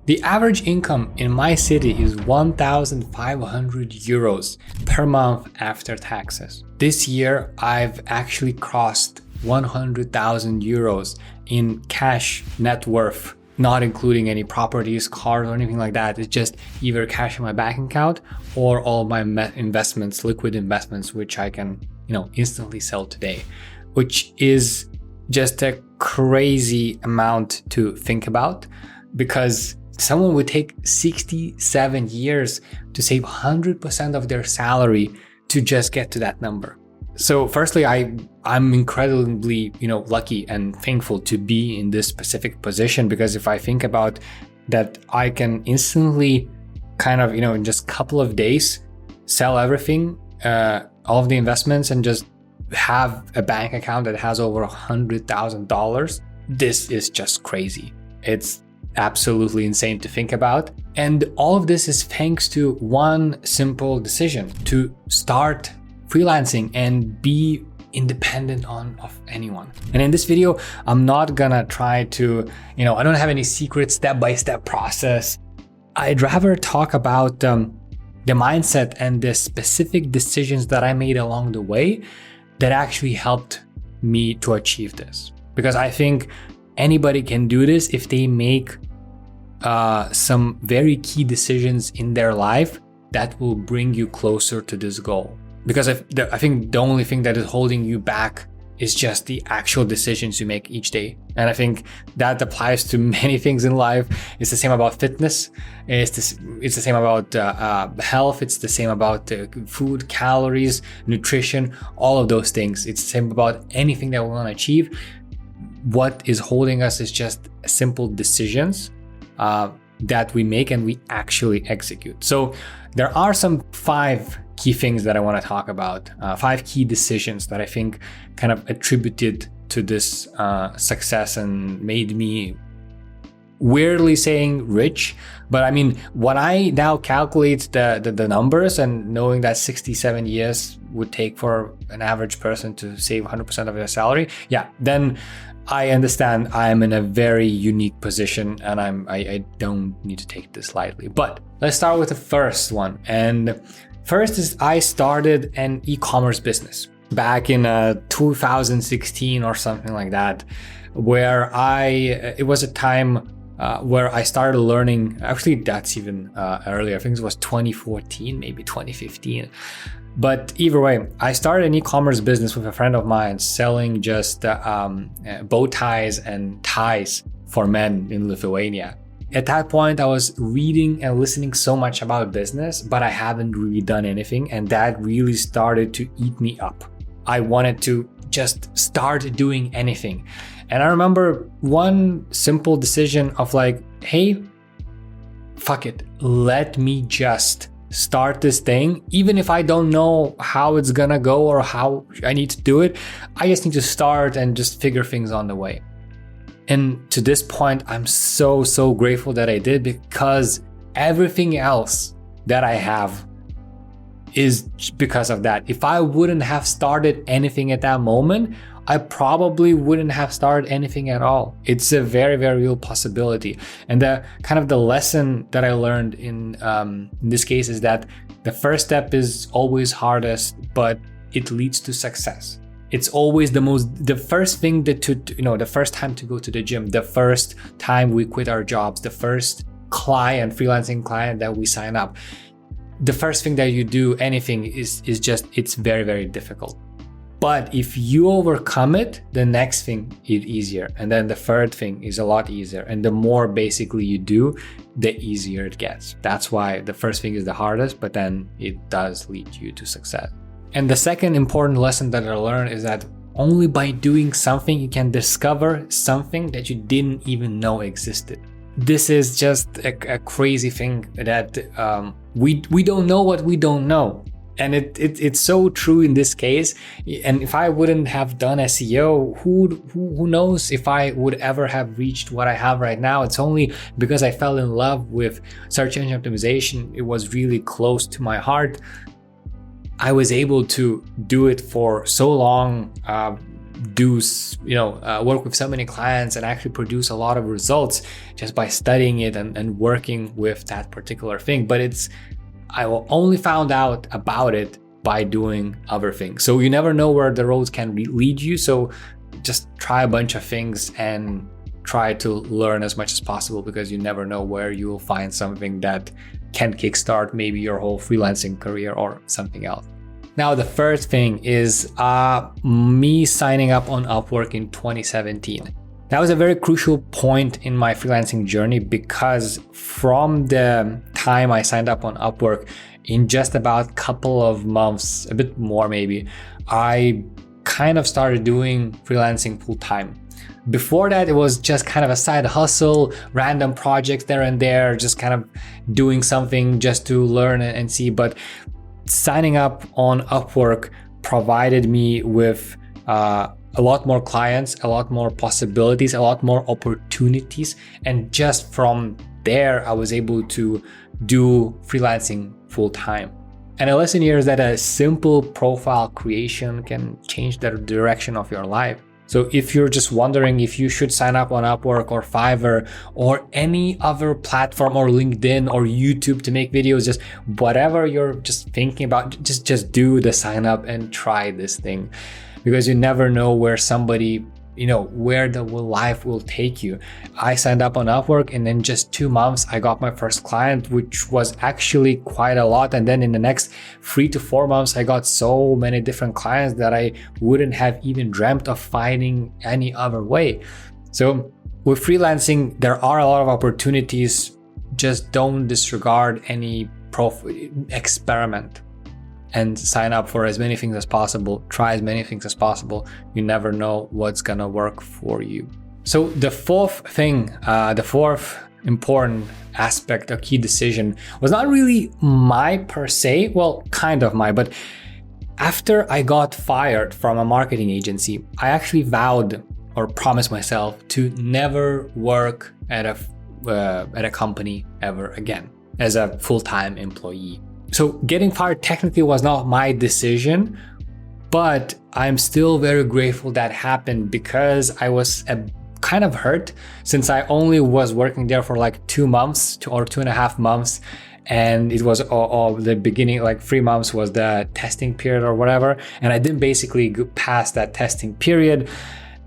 The average income in my city is 1,500 euros per month after taxes. This year, I've actually crossed 100,000 euros in cash net worth, not including any properties, cars, or anything like that. It's just either cash in my bank account or all my investments, liquid investments, which I can, instantly sell today, which is just a crazy amount to think about, because someone would take 67 years to save 100% of their salary to just get to that number. So firstly, I'm incredibly, lucky and thankful to be in this specific position, because if I think about that, I can instantly kind of, in just a couple of days, sell everything, all of the investments, and just have a bank account that has over $100,000. This is just crazy. It's absolutely insane to think about. And all of this is thanks to one simple decision: to start freelancing and be independent of anyone. And in this video, I'm not gonna try to, I don't have any secret step-by-step process. I'd rather talk about the mindset and the specific decisions that I made along the way that actually helped me to achieve this. Because I think anybody can do this if they make some very key decisions in their life that will bring you closer to this goal. Because I think the only thing that is holding you back is just the actual decisions you make each day. And I think that applies to many things in life. It's the same about fitness. It's the same about health. It's the same about food, calories, nutrition, all of those things. It's the same about anything that we want to achieve. What is holding us is just simple decisions that we make and we actually execute. So there are some 5 key things that I want to talk about, 5 key decisions that I think kind of attributed to this success and made me, weirdly saying, rich. But I mean, when I now calculate the numbers, and knowing that 67 years would take for an average person to save 100% of their salary, then I understand I'm in a very unique position, and I don't need to take this lightly. But let's start with the first one. And first is, I started an e-commerce business back in 2016 or something like that, where it was a time where I started learning. Actually, that's even earlier. I think it was 2014, maybe 2015. But either way, I started an e-commerce business with a friend of mine, selling just bow ties and ties for men in Lithuania. At that point, I was reading and listening so much about business, but I haven't really done anything. And that really started to eat me up. I wanted to just start doing anything. And I remember one simple decision of like, hey, fuck it. Let me just start this thing. Even if I don't know how it's gonna go or how I need to do it, I just need to start and just figure things on the way. And to this point, I'm so grateful that I did, because everything else that I have is because of that. If I wouldn't have started anything at that moment, I probably wouldn't have started anything at all. It's a very, very real possibility. And the kind of the lesson that I learned in this case is that the first step is always hardest, but it leads to success. It's always the first thing the first time to go to the gym, the first time we quit our jobs, the first freelancing client that we sign up. The first thing that you do, anything, is just, it's very, very difficult. But if you overcome it, the next thing is easier. And then the third thing is a lot easier. And the more basically you do, the easier it gets. That's why the first thing is the hardest, but then it does lead you to success. And the second important lesson that I learned is that only by doing something you can discover something that you didn't even know existed. This is just a crazy thing that we don't know what we don't know. And it's so true in this case. And if I wouldn't have done SEO, who knows if I would ever have reached what I have right now. It's only because I fell in love with search engine optimization. It was really close to my heart. I was able to do it for so long, work with so many clients and actually produce a lot of results just by studying it and working with that particular thing. But I only found out about it by doing other things. So you never know where the roads can lead you. So just try a bunch of things and try to learn as much as possible, because you never know where you will find something that can kickstart maybe your whole freelancing career or something else. Now, the first thing is me signing up on Upwork in 2017. That was a very crucial point in my freelancing journey, because from the time I signed up on Upwork, in just about a couple of months, a bit more maybe, I kind of started doing freelancing full time. Before that, it was just kind of a side hustle, random projects there and there, just kind of doing something just to learn and see. But signing up on Upwork provided me with a lot more clients, a lot more possibilities, a lot more opportunities. And just from there, I was able to do freelancing full time. And a lesson here is that a simple profile creation can change the direction of your life. So if you're just wondering if you should sign up on Upwork or Fiverr or any other platform, or LinkedIn or YouTube to make videos, just whatever you're just thinking about, just do the sign up and try this thing, because you never know where where the life will take you. I signed up on Upwork, and in just 2 months, I got my first client, which was actually quite a lot. And then in the next 3 to 4 months, I got so many different clients that I wouldn't have even dreamt of finding any other way. So with freelancing, there are a lot of opportunities. Just don't disregard any experiment and sign up for as many things as possible. Try as many things as possible. You never know what's gonna work for you. So the fourth important aspect, a key decision, was not really my per se, well, kind of my, but after I got fired from a marketing agency, I actually vowed or promised myself to never work at a company ever again as a full-time employee. So getting fired technically was not my decision, but I'm still very grateful that happened, because I was kind of hurt, since I only was working there for like 2 months or 2.5 months. And it was the beginning, like 3 months was the testing period or whatever. And I didn't basically go past that testing period.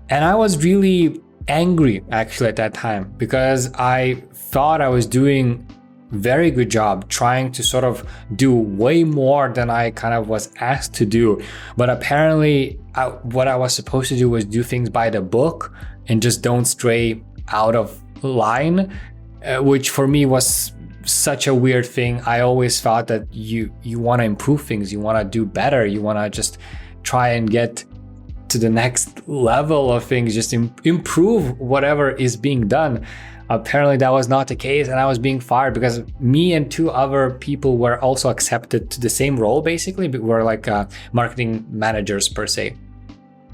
And I was really angry actually at that time, because I thought I was doing very good job trying to sort of do way more than I kind of was asked to do. But apparently what I was supposed to do was do things by the book and just don't stray out of line, which for me was such a weird thing. I always thought that you want to improve things, you want to do better, you want to just try and get to the next level of things, just improve whatever is being done. Apparently that was not the case, and I was being fired because me and 2 other people were also accepted to the same role. Basically, we were like marketing managers per se.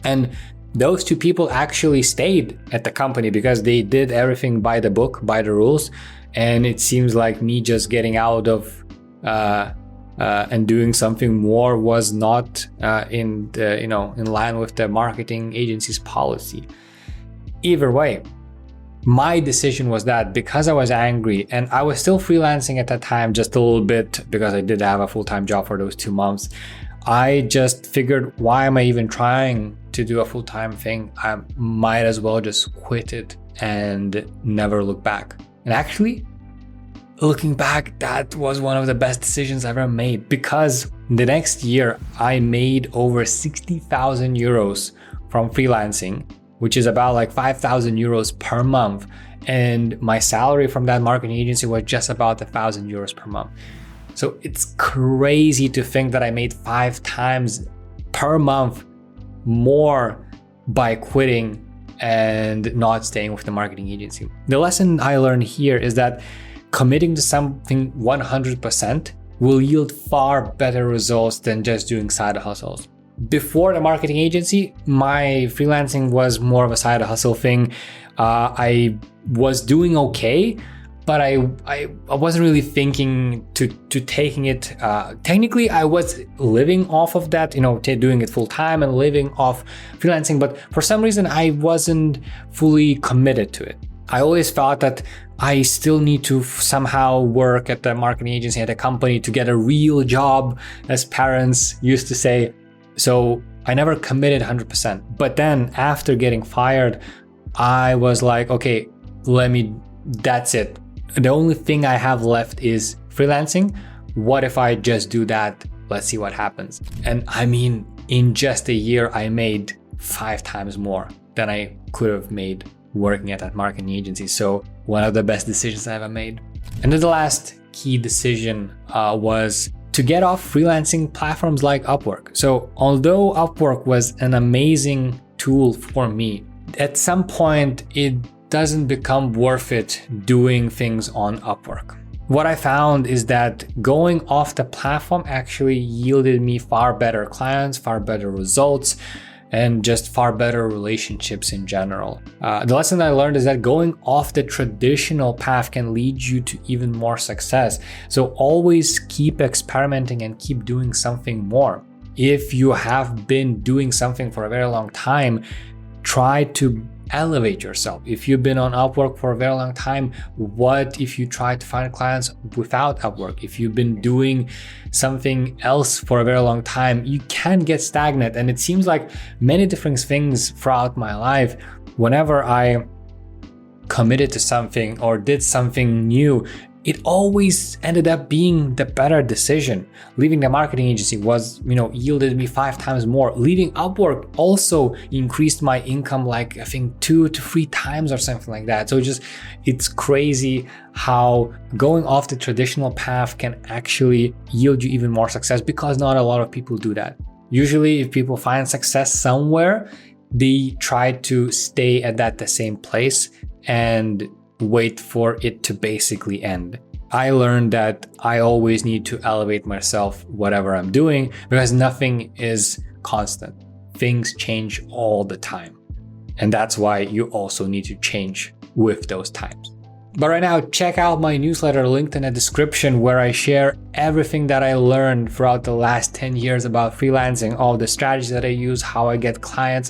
And those 2 people actually stayed at the company because they did everything by the book, by the rules. And it seems like me just getting out of and doing something more was not in line with the marketing agency's policy. Either way, my decision was that because I was angry, and I was still freelancing at that time just a little bit because I did have a full-time job for those 2 months, I just figured, why am I even trying to do a full-time thing? I might as well just quit it and never look back. And actually, looking back, that was one of the best decisions I ever made, because the next year I made over 60,000 euros from freelancing, which is about like 5,000 euros per month. And my salary from that marketing agency was just about 1,000 euros per month. So it's crazy to think that I made 5 times per month more by quitting and not staying with the marketing agency. The lesson I learned here is that committing to something 100% will yield far better results than just doing side hustles. Before the marketing agency, my freelancing was more of a side hustle thing. I was doing okay, but I wasn't really thinking to taking it. Technically, I was living off of that, doing it full time and living off freelancing, but for some reason I wasn't fully committed to it. I always thought that I still need to somehow work at the marketing agency, at a company, to get a real job, as parents used to say. So I never committed 100%. But then after getting fired, I was like, okay, that's it. The only thing I have left is freelancing. What if I just do that? Let's see what happens. And I mean, in just a year, I made 5 times more than I could have made working at that marketing agency. So one of the best decisions I ever made. And then the last key decision was to get off freelancing platforms like Upwork. So although Upwork was an amazing tool for me, at some point it doesn't become worth it doing things on Upwork. What I found is that going off the platform actually yielded me far better clients, far better results, and just far better relationships in general. The lesson I learned is that going off the traditional path can lead you to even more success. So always keep experimenting and keep doing something more. If you have been doing something for a very long time, try to elevate yourself. If you've been on Upwork for a very long time, what if you try to find clients without Upwork? If you've been doing something else for a very long time, you can get stagnant. And it seems like many different things throughout my life, whenever I committed to something or did something new, it always ended up being the better decision. Leaving the marketing agency yielded me 5 times more. Leaving Upwork also increased my income like I think 2 to 3 times or something like that. So it's crazy how going off the traditional path can actually yield you even more success, because not a lot of people do that. Usually if people find success somewhere, they try to stay at the same place and wait for it to basically end. I learned that I always need to elevate myself, whatever I'm doing, because nothing is constant. Things change all the time. And that's why you also need to change with those times. But right now, check out my newsletter linked in the description, where I share everything that I learned throughout the last 10 years about freelancing, all the strategies that I use, how I get clients,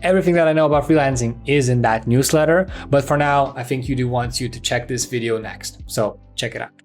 everything that I know about freelancing is in that newsletter. But for now, I think YouTube wants you to check this video next. So check it out.